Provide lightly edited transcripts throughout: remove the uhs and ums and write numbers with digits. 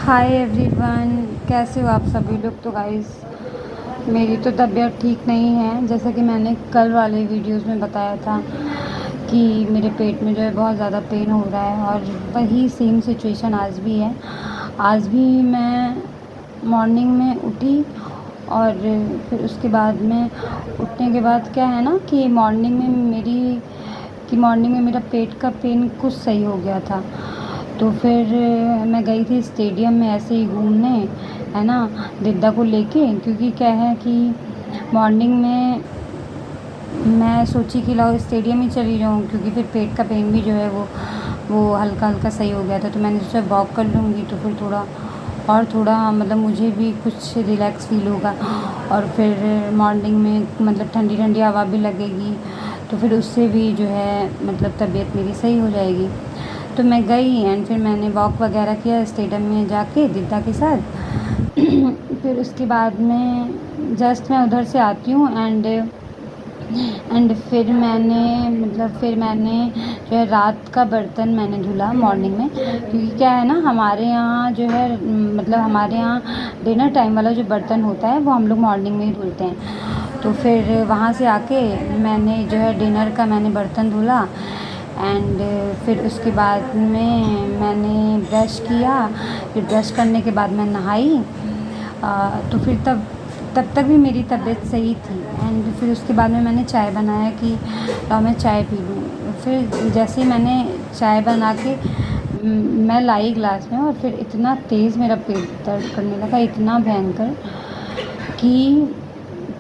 Hi everyone, कैसे हो आप सभी लोग। तो गाइस, मेरी तो तबीयत ठीक नहीं है। जैसा कि मैंने कल वाले वीडियोस में बताया था कि मेरे पेट में जो है बहुत ज़्यादा पेन हो रहा है, और वही सेम सिचुएशन आज भी है। आज भी मैं मॉर्निंग में उठी, और फिर उसके बाद में उठने के बाद क्या है ना कि मॉर्निंग में मेरा पेट का पेन कुछ सही हो गया था। तो फिर मैं गई थी स्टेडियम में ऐसे ही घूमने, है ना, दिद्दा को लेके। क्योंकि क्या है कि मॉर्निंग में मैं सोची कि लाओ स्टेडियम ही चली जाऊँ, क्योंकि फिर पेट का पेन भी जो है वो हल्का हल्का सही हो गया था। तो मैंने सोचा वॉक कर लूँगी तो फिर थोड़ा मतलब मुझे भी कुछ रिलैक्स फील होगा, और फिर मॉर्निंग में मतलब ठंडी ठंडी हवा भी लगेगी, तो फिर उससे भी जो है मतलब तबीयत मेरी सही हो जाएगी। तो मैं गई एंड फिर मैंने वॉक वगैरह किया स्टेडियम में जाके दिद्दा के साथ। फिर उसके बाद में जस्ट मैं उधर से आती हूँ, एंड फिर मैंने जो है रात का बर्तन मैंने धुला मॉर्निंग में। क्योंकि क्या है ना, हमारे यहाँ जो है मतलब हमारे यहाँ डिनर टाइम वाला जो बर्तन होता है वो हम लोग मॉर्निंग में ही धुलते हैं। तो फिर वहाँ से आके मैंने जो है डिनर का मैंने बर्तन धुला, एंड फिर उसके बाद में मैंने ब्रश किया। फिर ब्रश करने के बाद मैं नहाई। तो फिर तब तक भी मेरी तबीयत सही थी। एंड फिर उसके बाद में मैंने चाय बनाया कि लाओ मैं चाय पी लूँ। फिर जैसे ही मैंने चाय बना के मैं लाई ग्लास में, और फिर इतना तेज़ मेरा पेट दर्द करने लगा, इतना भयंकर कि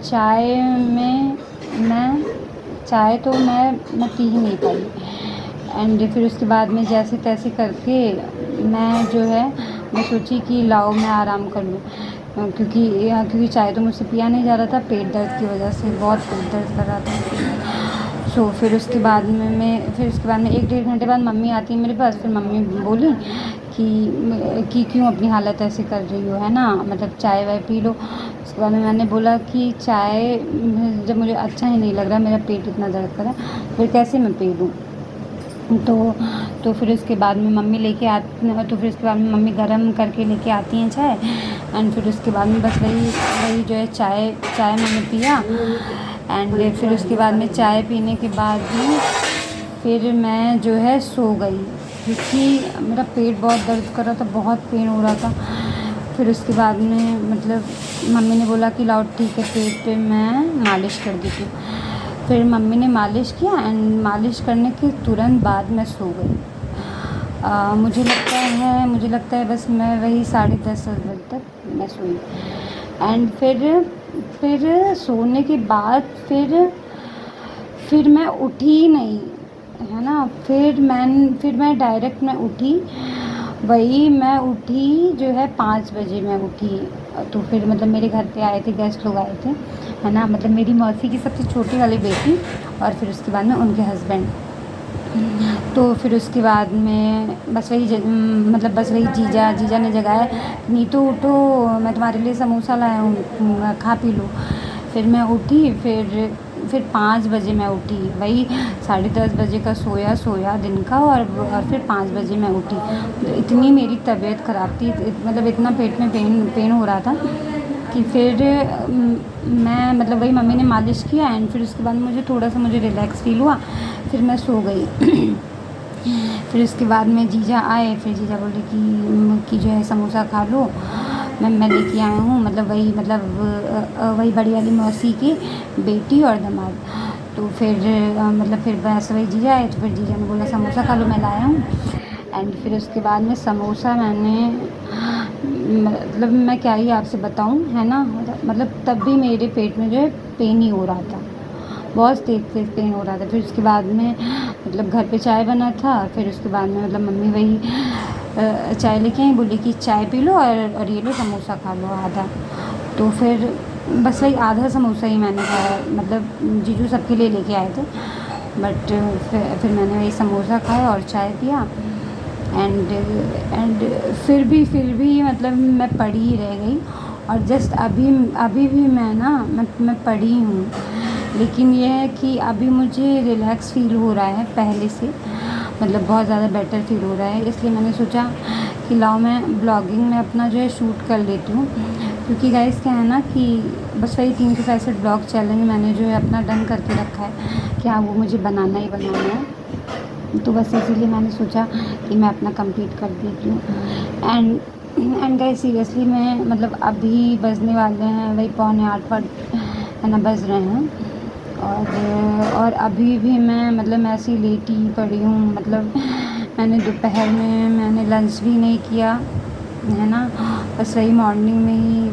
चाय में मैं चाय तो मैं पी ही नहीं पाई। एंड फिर उसके बाद में जैसे तैसे करके मैं जो है मैं सोची कि लाओ मैं आराम कर लूँ। क्योंकि चाय तो मुझसे पिया नहीं जा रहा था, पेट दर्द की वजह से बहुत पेट दर्द कर रहा था। फिर उसके बाद में 1 डेढ़ घंटे बाद मम्मी आती है मेरे पास। फिर मम्मी बोली कि क्यों अपनी हालत ऐसे कर रही हो, है ना, मतलब चाय वाय पी लो। उसके बाद में मैंने बोला कि चाय जब मुझे अच्छा ही नहीं लग रहा, मेरा पेट इतना दर्द कर रहा है, फिर कैसे मैं पी लूँ। तो फिर उसके बाद में मम्मी गरम करके लेके आती हैं चाय। एंड फिर उसके बाद में बस वही जो है चाय मैंने पिया। एंड फिर उसके बाद में चाय पीने के बाद भी फिर मैं जो है सो गई, क्योंकि मेरा पेट बहुत दर्द कर रहा था, बहुत पेन हो रहा था। फिर उसके बाद में मतलब मम्मी ने बोला कि लाओ ठीक है, पेट पे मैं मालिश कर देती हूँ। फिर मम्मी ने मालिश किया, एंड मालिश करने के तुरंत बाद मैं सो गई। मुझे लगता है बस मैं वही 10:30 बजे तक मैं सोई। एंड फिर सोने के बाद फिर मैं उठी ही नहीं, है ना। फिर मैं डायरेक्ट मैं उठी, वही मैं उठी जो है 5 बजे मैं उठी। तो फिर मतलब मेरे घर पे आए थे, गेस्ट लोग आए थे, है ना, मतलब मेरी मौसी की सबसे छोटी वाली बेटी, और फिर उसके बाद में उनके हस्बैंड। तो फिर उसके बाद में मतलब बस वही जीजा ने जगाया, नीतू उठो, मैं तुम्हारे लिए समोसा लाया हूँ, खा पी लो। फिर मैं उठी, फिर 5 बजे मैं उठी, वही 10:30 बजे का सोया दिन का, और फिर 5 बजे मैं उठी। तो इतनी मेरी तबीयत ख़राब थी, मतलब इतना पेट में पेन हो रहा था कि फिर मैं मतलब वही मम्मी ने मालिश किया, एंड फिर उसके बाद मुझे रिलैक्स फील हुआ। फिर मैं सो गई। फिर उसके बाद में जीजा आए। फिर जीजा बोले कि जो है समोसा खा लो, मैं लेके आया हूँ, मतलब वही बड़ी वाली मौसी की बेटी और दामाद। तो फिर फिर बस वही जीजा आए, तो फिर जीजा ने बोला समोसा खा लो, मैं लाया हूँ। एंड फिर उसके बाद में समोसा मतलब मैं क्या ही आपसे बताऊँ, है ना, मतलब तब भी मेरे पेट में जो है पेन ही हो रहा था, बहुत तेज़ पेन हो रहा था। फिर उसके बाद में मतलब घर पे चाय बना था। फिर उसके बाद में मतलब मम्मी वही चाय लेके आई, बोली कि चाय पी लो और ये लो समोसा खा लो आधा। तो फिर बस वही आधा समोसा ही मैंने खाया, मतलब जीजू सबके लिए लेके आए थे, बट फिर मैंने वही समोसा खाया और चाय पिया। एंड फिर भी मतलब मैं पड़ी ही रह गई। और जस्ट अभी भी मैं पड़ी हूँ। लेकिन ये है कि अभी मुझे रिलैक्स फील हो रहा है पहले से, मतलब बहुत ज़्यादा बेटर फील हो रहा है। इसलिए मैंने सोचा कि लाओ मैं ब्लॉगिंग में अपना जो है शूट कर लेती हूँ, क्योंकि गाइस क्या है ना कि बस वही 365 ब्लॉग चैलेंज मैंने जो है अपना डन करके रखा है कि हाँ वो मुझे बनाना ही बनाना है। तो बस इसीलिए मैंने सोचा कि मैं अपना कंप्लीट कर देती हूँ। एंड गाइस सीरियसली मैं मतलब अभी बजने वाले हैं वही 7:45 है ना, बज रहे हैं। और अभी भी मैं ऐसे ही लेटी ही पड़ी हूँ। मतलब मैंने दोपहर में मैंने लंच भी नहीं किया है ना, बस वही मॉर्निंग में ही